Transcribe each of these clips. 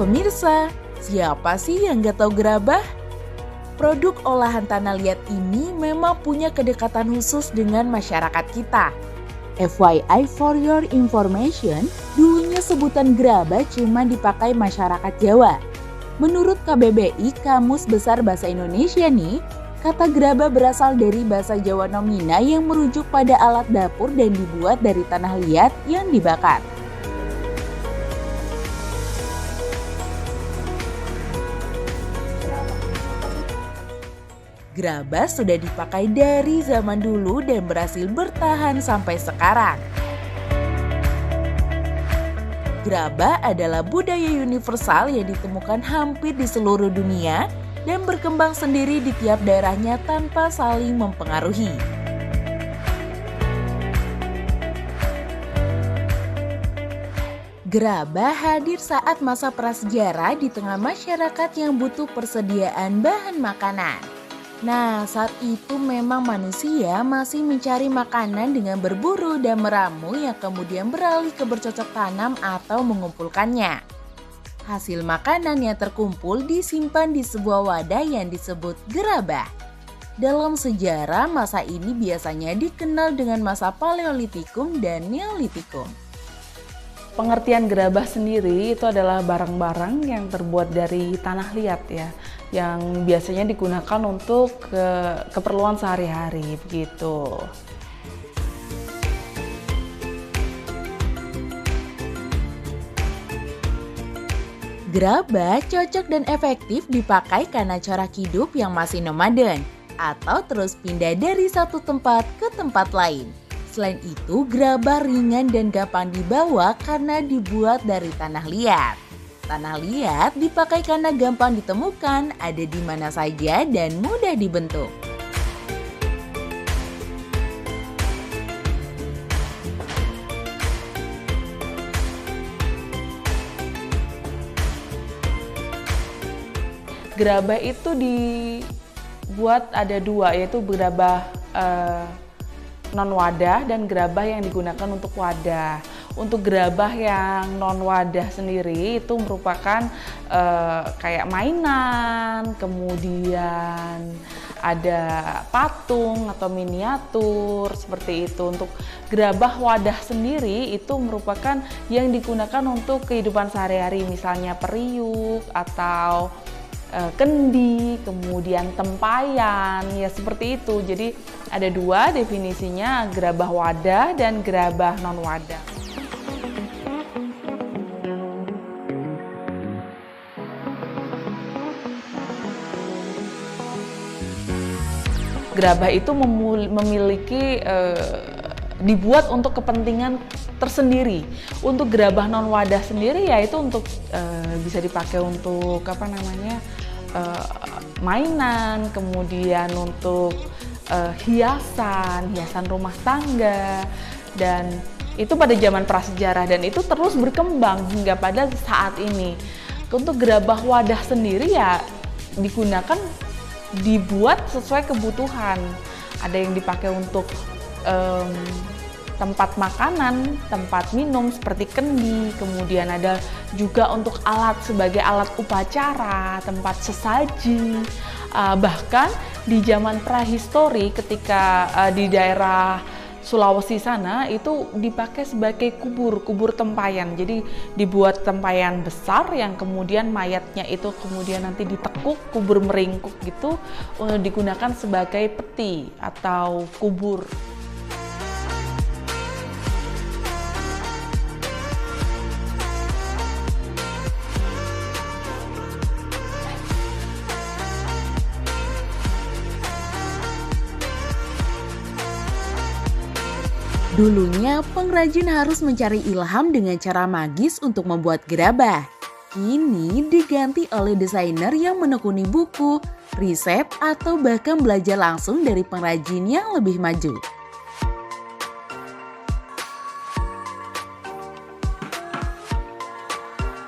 Pemirsa, siapa sih yang gak tahu gerabah? Produk olahan tanah liat ini memang punya kedekatan khusus dengan masyarakat kita. FYI for your information, dulunya sebutan gerabah cuma dipakai masyarakat Jawa. Menurut KBBI, Kamus Besar Bahasa Indonesia nih, kata gerabah berasal dari bahasa Jawa nomina yang merujuk pada alat dapur dan dibuat dari tanah liat yang dibakar. Gerabah sudah dipakai dari zaman dulu dan berhasil bertahan sampai sekarang. Gerabah adalah budaya universal yang ditemukan hampir di seluruh dunia dan berkembang sendiri di tiap daerahnya tanpa saling mempengaruhi. Gerabah hadir saat masa prasejarah di tengah masyarakat yang butuh persediaan bahan makanan. Nah, saat itu memang manusia masih mencari makanan dengan berburu dan meramu yang kemudian beralih ke bercocok tanam atau mengumpulkannya. Hasil makanan yang terkumpul disimpan di sebuah wadah yang disebut gerabah. Dalam sejarah, masa ini biasanya dikenal dengan masa Paleolitikum dan Neolitikum. Pengertian gerabah sendiri itu adalah barang-barang yang terbuat dari tanah liat ya, yang biasanya digunakan untuk keperluan sehari-hari begitu. Gerabah cocok dan efektif dipakai karena corak hidup yang masih nomaden atau terus pindah dari satu tempat ke tempat lain. Selain itu, gerabah ringan dan gampang dibawa karena dibuat dari tanah liat. Tanah liat dipakai karena gampang ditemukan, ada di mana saja dan mudah dibentuk. Gerabah itu dibuat ada dua, yaitu gerabah non wadah dan gerabah yang digunakan untuk wadah. Untuk gerabah yang non wadah sendiri itu merupakan kayak mainan, kemudian ada patung atau miniatur seperti itu. Untuk gerabah wadah sendiri itu merupakan yang digunakan untuk kehidupan sehari-hari, misalnya periuk atau kendi, kemudian tempayan, ya seperti itu. Jadi ada dua definisinya, gerabah wadah dan gerabah non wadah. Gerabah itu memiliki dibuat untuk kepentingan tersendiri. Untuk gerabah non wadah sendiri ya itu untuk bisa dipakai untuk mainan, kemudian untuk hiasan rumah tangga, dan itu pada zaman prasejarah dan itu terus berkembang hingga pada saat ini. Untuk gerabah wadah sendiri ya digunakan dibuat sesuai kebutuhan. Ada yang dipakai untuk tempat makanan, tempat minum seperti kendi, kemudian ada juga untuk alat sebagai alat upacara, tempat sesaji. Bahkan di zaman prahistori ketika di daerah Sulawesi sana itu dipakai sebagai kubur tempayan. Jadi dibuat tempayan besar yang kemudian mayatnya itu kemudian nanti ditekuk, kubur meringkuk gitu, digunakan sebagai peti atau kubur. Dulunya, pengrajin harus mencari ilham dengan cara magis untuk membuat gerabah. Kini diganti oleh desainer yang menekuni buku, resep, atau bahkan belajar langsung dari pengrajin yang lebih maju.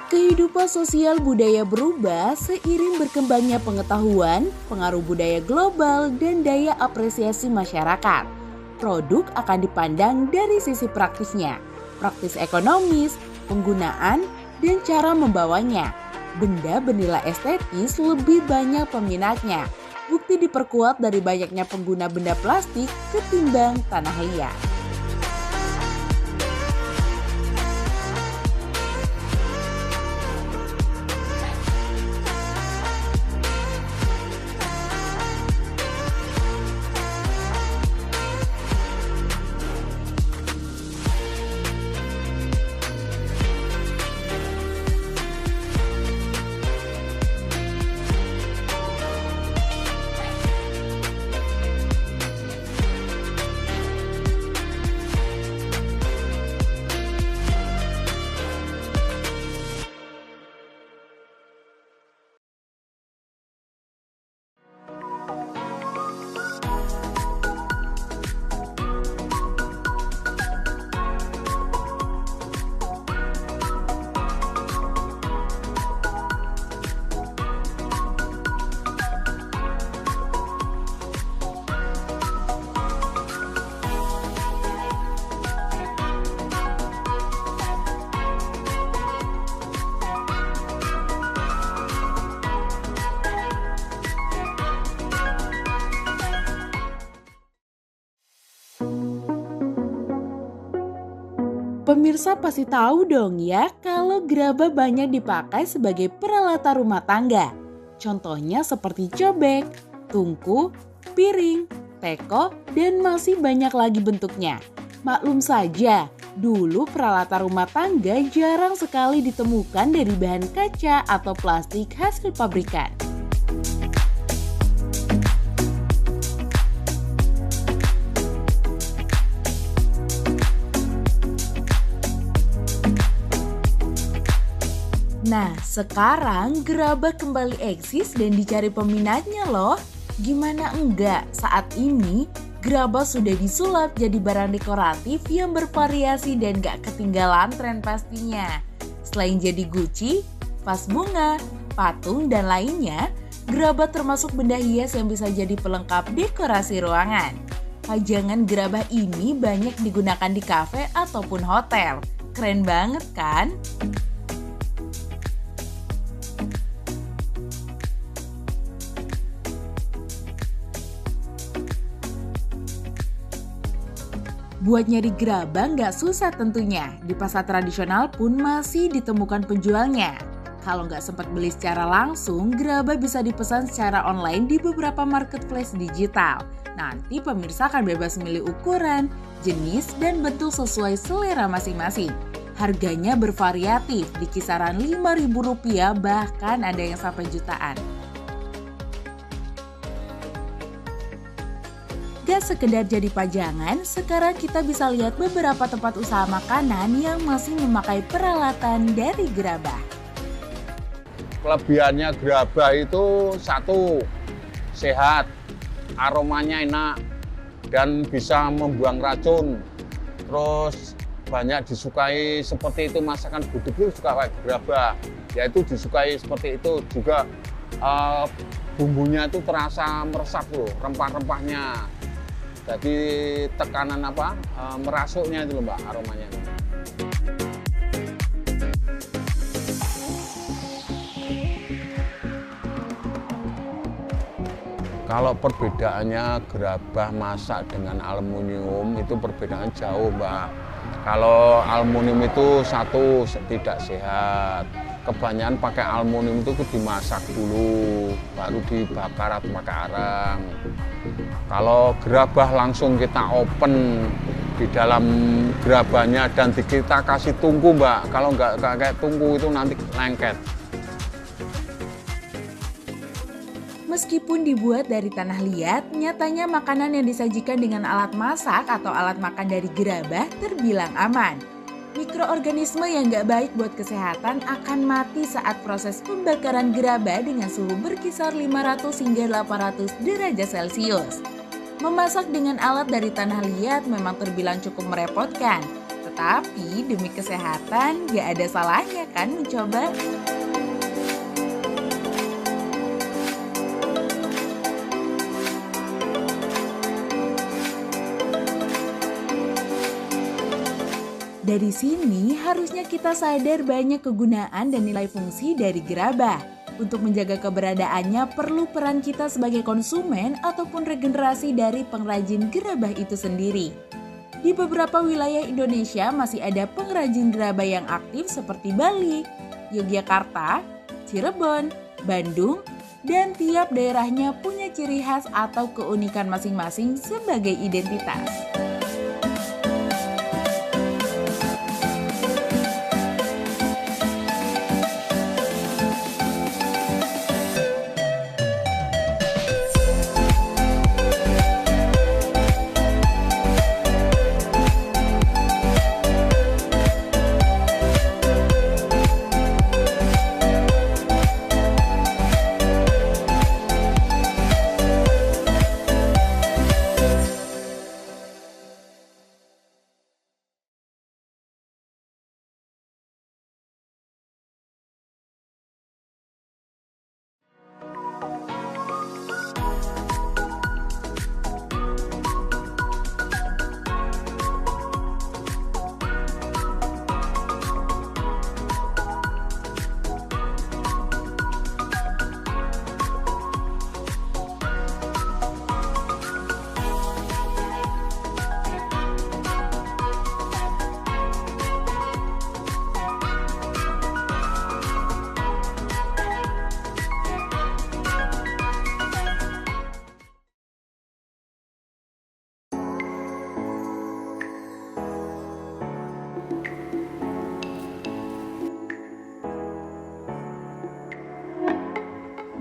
Kehidupan sosial budaya berubah seiring berkembangnya pengetahuan, pengaruh budaya global, dan daya apresiasi masyarakat. Produk akan dipandang dari sisi praktisnya, praktis ekonomis, penggunaan, dan cara membawanya. benda bernilai estetis lebih banyak peminatnya. Bukti diperkuat dari banyaknya pengguna benda plastik ketimbang tanah liat. Pemirsa pasti tahu dong ya kalau gerabah banyak dipakai sebagai peralatan rumah tangga. Contohnya seperti cobek, tungku, piring, teko, dan masih banyak lagi bentuknya. Maklum saja, dulu peralatan rumah tangga jarang sekali ditemukan dari bahan kaca atau plastik hasil pabrikan. Nah, sekarang gerabah kembali eksis dan dicari peminatnya loh. Gimana enggak, saat ini gerabah sudah disulap jadi barang dekoratif yang bervariasi dan gak ketinggalan tren pastinya. Selain jadi guci, vas bunga, patung, dan lainnya, gerabah termasuk benda hias yang bisa jadi pelengkap dekorasi ruangan. Pajangan gerabah ini banyak digunakan di kafe ataupun hotel. Keren banget kan? Buat nyari gerabah nggak susah tentunya, di pasar tradisional pun masih ditemukan penjualnya. Kalau nggak sempat beli secara langsung, gerabah bisa dipesan secara online di beberapa marketplace digital. Nanti pemirsa akan bebas memilih ukuran, jenis, dan bentuk sesuai selera masing-masing. Harganya bervariatif, di kisaran Rp5.000 bahkan ada yang sampai jutaan. Gak sekedar jadi pajangan, sekarang kita bisa lihat beberapa tempat usaha makanan yang masih memakai peralatan dari gerabah. Kelebihannya gerabah itu satu, sehat, aromanya enak, dan bisa membuang racun. Terus banyak disukai seperti itu, masakan gudeg itu suka pakai gerabah, yaitu disukai seperti itu. Juga bumbunya itu terasa meresap loh, rempah-rempahnya. Jadi tekanan merasuknya itu loh Mbak, aromanya. Kalau perbedaannya gerabah masak dengan aluminium itu perbedaan jauh Mbak. Kalau aluminium itu satu, tidak sehat. Kebanyakan pakai aluminium itu dimasak dulu, baru dibakar atau pakai arang. Kalau gerabah langsung kita open di dalam gerabahnya dan kita kasih tungku Mbak. Kalau nggak kayak tungku itu nanti lengket. Meskipun dibuat dari tanah liat, nyatanya makanan yang disajikan dengan alat masak atau alat makan dari gerabah terbilang aman. Mikroorganisme yang gak baik buat kesehatan akan mati saat proses pembakaran gerabah dengan suhu berkisar 500 hingga 800 derajat Celcius. Memasak dengan alat dari tanah liat memang terbilang cukup merepotkan, tetapi demi kesehatan gak ada salahnya kan mencoba. Dari sini harusnya kita sadar banyak kegunaan dan nilai fungsi dari gerabah. Untuk menjaga keberadaannya perlu peran kita sebagai konsumen ataupun regenerasi dari pengrajin gerabah itu sendiri. Di beberapa wilayah Indonesia masih ada pengrajin gerabah yang aktif seperti Bali, Yogyakarta, Cirebon, Bandung, dan tiap daerahnya punya ciri khas atau keunikan masing-masing sebagai identitas.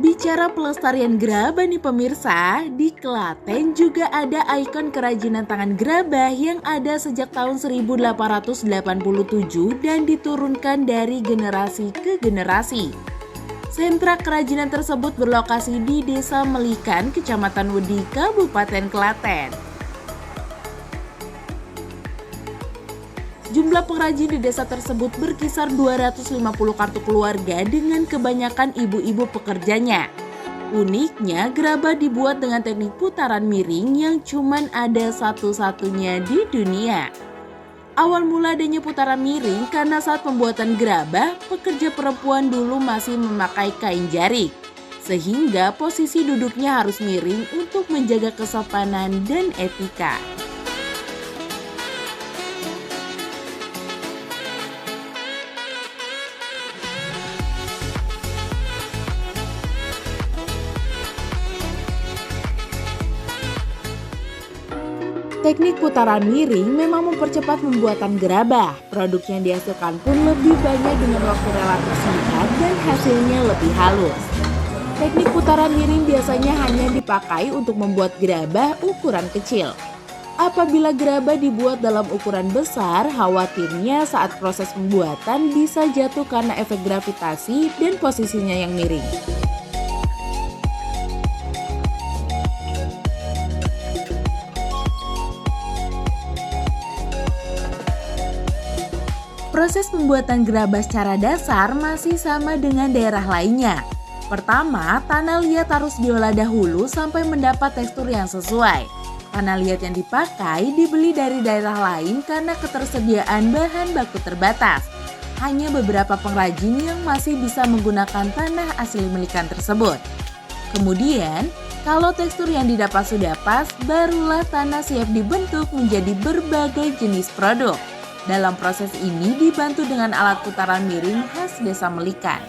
Bicara pelestarian gerabah nih pemirsa, di Klaten juga ada ikon kerajinan tangan gerabah yang ada sejak tahun 1887 dan diturunkan dari generasi ke generasi. Sentra kerajinan tersebut berlokasi di Desa Melikan, Kecamatan Wedi, Kabupaten Klaten. Jumlah pengrajin di desa tersebut berkisar 250 kartu keluarga dengan kebanyakan ibu-ibu pekerjanya. Uniknya, gerabah dibuat dengan teknik putaran miring yang cuman ada satu-satunya di dunia. Awal mula adanya putaran miring karena saat pembuatan gerabah, pekerja perempuan dulu masih memakai kain jarik. Sehingga posisi duduknya harus miring untuk menjaga kesopanan dan etika. Teknik putaran miring memang mempercepat pembuatan gerabah. Produk yang dihasilkan pun lebih banyak dengan waktu relatif singkat dan hasilnya lebih halus. Teknik putaran miring biasanya hanya dipakai untuk membuat gerabah ukuran kecil. Apabila gerabah dibuat dalam ukuran besar, khawatirnya saat proses pembuatan bisa jatuh karena efek gravitasi dan posisinya yang miring. Proses pembuatan gerabah secara dasar masih sama dengan daerah lainnya. Pertama, tanah liat harus diolah dahulu sampai mendapat tekstur yang sesuai. Tanah liat yang dipakai dibeli dari daerah lain karena ketersediaan bahan baku terbatas. Hanya beberapa pengrajin yang masih bisa menggunakan tanah asli Melikan tersebut. Kemudian, kalau tekstur yang didapat sudah pas, barulah tanah siap dibentuk menjadi berbagai jenis produk. Dalam proses ini dibantu dengan alat putaran miring khas Desa Melikan.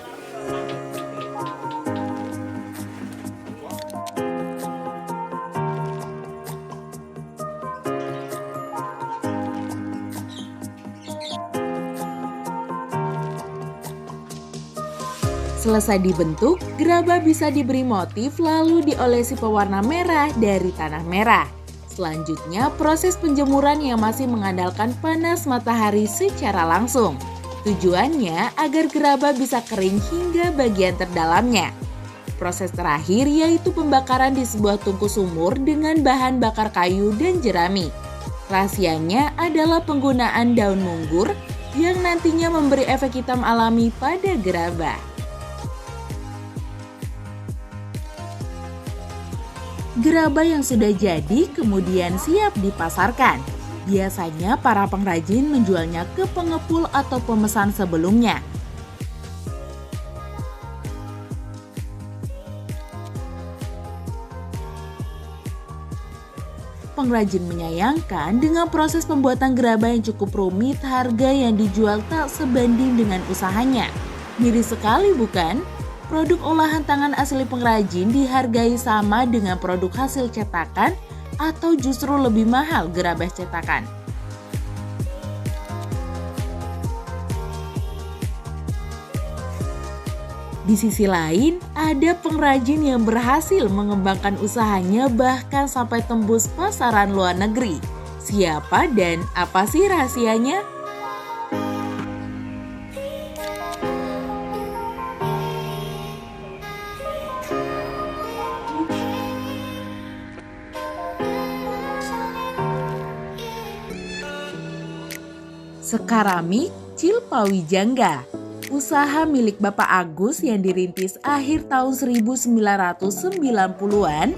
Selesai dibentuk, gerabah bisa diberi motif lalu diolesi pewarna merah dari tanah merah. Selanjutnya, proses penjemuran yang masih mengandalkan panas matahari secara langsung. Tujuannya agar gerabah bisa kering hingga bagian terdalamnya. Proses terakhir yaitu pembakaran di sebuah tungku sumur dengan bahan bakar kayu dan jerami. Rahasianya adalah penggunaan daun munggur yang nantinya memberi efek hitam alami pada gerabah. Gerabah yang sudah jadi kemudian siap dipasarkan. Biasanya para pengrajin menjualnya ke pengepul atau pemesan sebelumnya. Pengrajin menyayangkan dengan proses pembuatan gerabah yang cukup rumit, harga yang dijual tak sebanding dengan usahanya. Miris sekali bukan? Produk olahan tangan asli pengrajin dihargai sama dengan produk hasil cetakan atau justru lebih mahal gerabah cetakan. Di sisi lain, ada pengrajin yang berhasil mengembangkan usahanya bahkan sampai tembus pasaran luar negeri. Siapa dan apa sih rahasianya? Sekarami Cilpawijangga, usaha milik Bapak Agus yang dirintis akhir tahun 1990-an,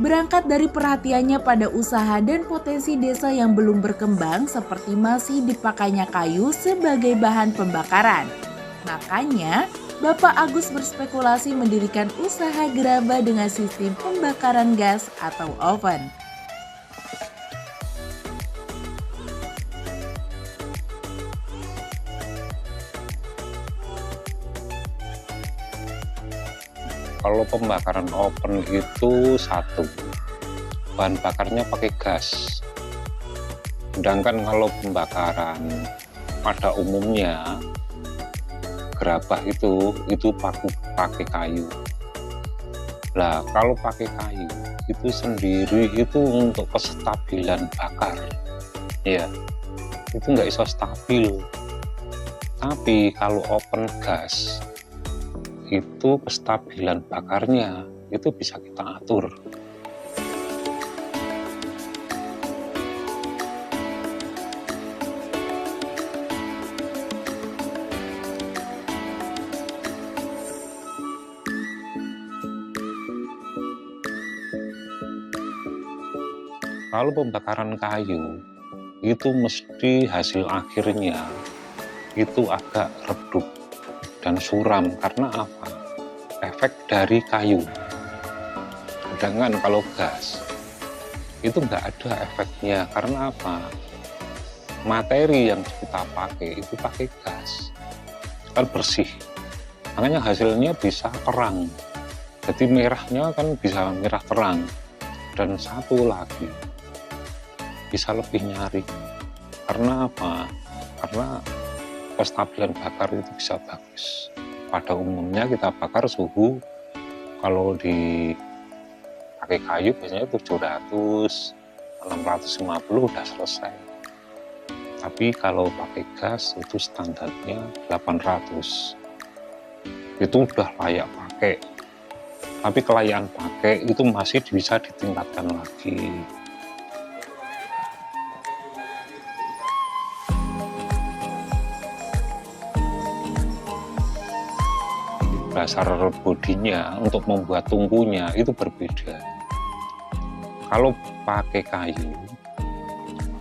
berangkat dari perhatiannya pada usaha dan potensi desa yang belum berkembang seperti masih dipakainya kayu sebagai bahan pembakaran. Makanya, Bapak Agus berspekulasi mendirikan usaha gerabah dengan sistem pembakaran gas atau oven. Kalau pembakaran oven itu satu, bahan bakarnya pakai gas. Sedangkan kalau pembakaran pada umumnya gerabah itu pakai kayu. Nah, kalau pakai kayu itu sendiri itu untuk kestabilan bakar, ya itu nggak iso stabil. Tapi kalau oven gas itu kestabilan bakarnya itu bisa kita atur. Kalau pembakaran kayu itu mesti hasil akhirnya itu agak redup dan suram. Karena apa? Efek dari kayu. Sedangkan kalau gas itu nggak ada efeknya. Karena apa? Materi yang kita pakai itu pakai gas, kan bersih, makanya hasilnya bisa terang. Jadi merahnya kan bisa merah terang. Dan satu lagi, bisa lebih nyari. Karena apa? Karena kestabilan bakar itu bisa bagus. Pada umumnya kita bakar suhu kalau di pakai kayu biasanya 700, 650 udah selesai. Tapi kalau pakai gas itu standarnya 800. Itu udah layak pakai. Tapi kelayakan pakai itu masih bisa ditingkatkan lagi. Dasar bodinya untuk membuat tungkunya itu berbeda. Kalau pakai kayu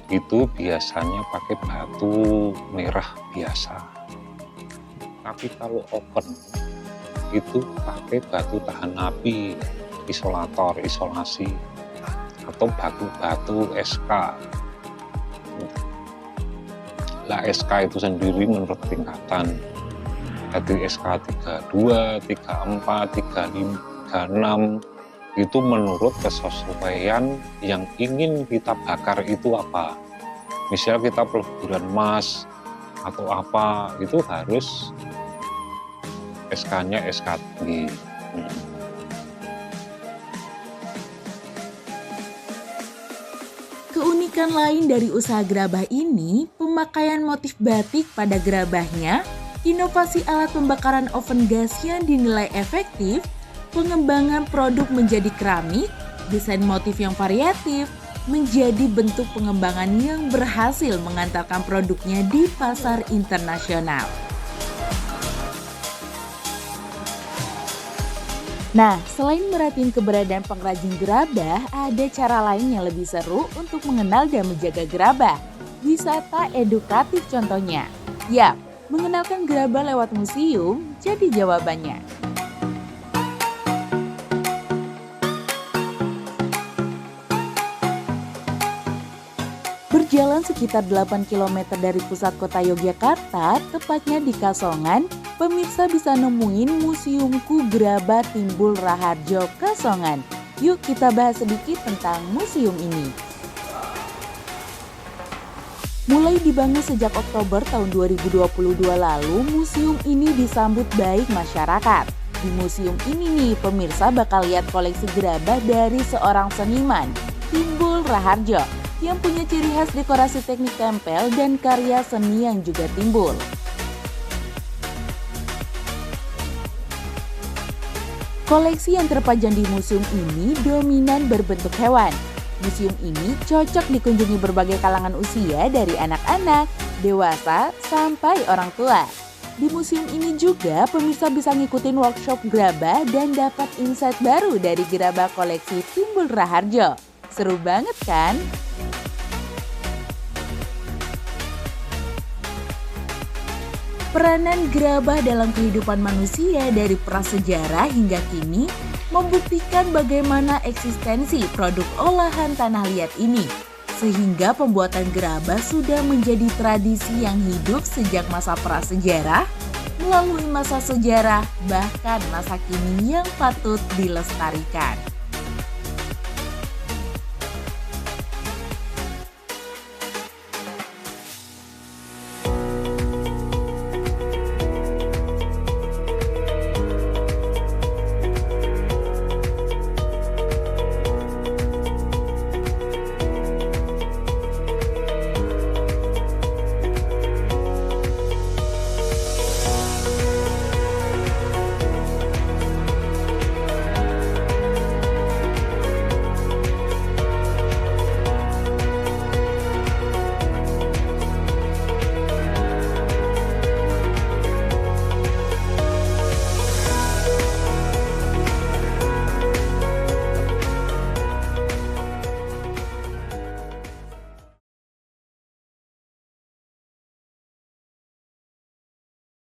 itu biasanya pakai batu merah biasa. Tapi kalau oven itu pakai batu tahan api, isolator, isolasi, atau batu-batu SK. Lah SK itu sendiri menurut tingkatan. Jadi SK 32, 34, 35, 36 itu menurut kesesuaian yang ingin kita bakar itu apa. Misal kita peleburan emas atau apa, itu harus SK-nya SK tinggi. Keunikan lain dari usaha gerabah ini, pemakaian motif batik pada gerabahnya, inovasi alat pembakaran oven gas yang dinilai efektif, pengembangan produk menjadi keramik, desain motif yang variatif, menjadi bentuk pengembangan yang berhasil mengantarkan produknya di pasar internasional. Nah, selain merhatiin keberadaan pengrajin gerabah, ada cara lain yang lebih seru untuk mengenal dan menjaga gerabah. wisata edukatif contohnya. Yap, mengenalkan gerabah lewat museum jadi jawabannya. Berjalan sekitar 8 km dari pusat kota Yogyakarta, tepatnya di Kasongan, pemirsa bisa nemuin Museum Ku Gerabah Timbul Raharjo Kasongan. Yuk kita bahas sedikit tentang museum ini. Mulai dibangun sejak Oktober tahun 2022 lalu, museum ini disambut baik masyarakat. Di museum ini nih, pemirsa bakal lihat koleksi gerabah dari seorang seniman, Timbul Raharjo, yang punya ciri khas dekorasi teknik tempel dan karya seni yang juga timbul. Koleksi yang terpajang di museum ini dominan berbentuk hewan. Museum ini cocok dikunjungi berbagai kalangan usia dari anak-anak, dewasa, sampai orang tua. Di museum ini juga pemirsa bisa ngikutin workshop gerabah dan dapat insight baru dari gerabah koleksi Timbul Raharjo. Seru banget kan? Peranan gerabah dalam kehidupan manusia dari prasejarah hingga kini membuktikan bagaimana eksistensi produk olahan tanah liat ini. Sehingga pembuatan gerabah sudah menjadi tradisi yang hidup sejak masa prasejarah, melalui masa sejarah, bahkan masa kini yang patut dilestarikan.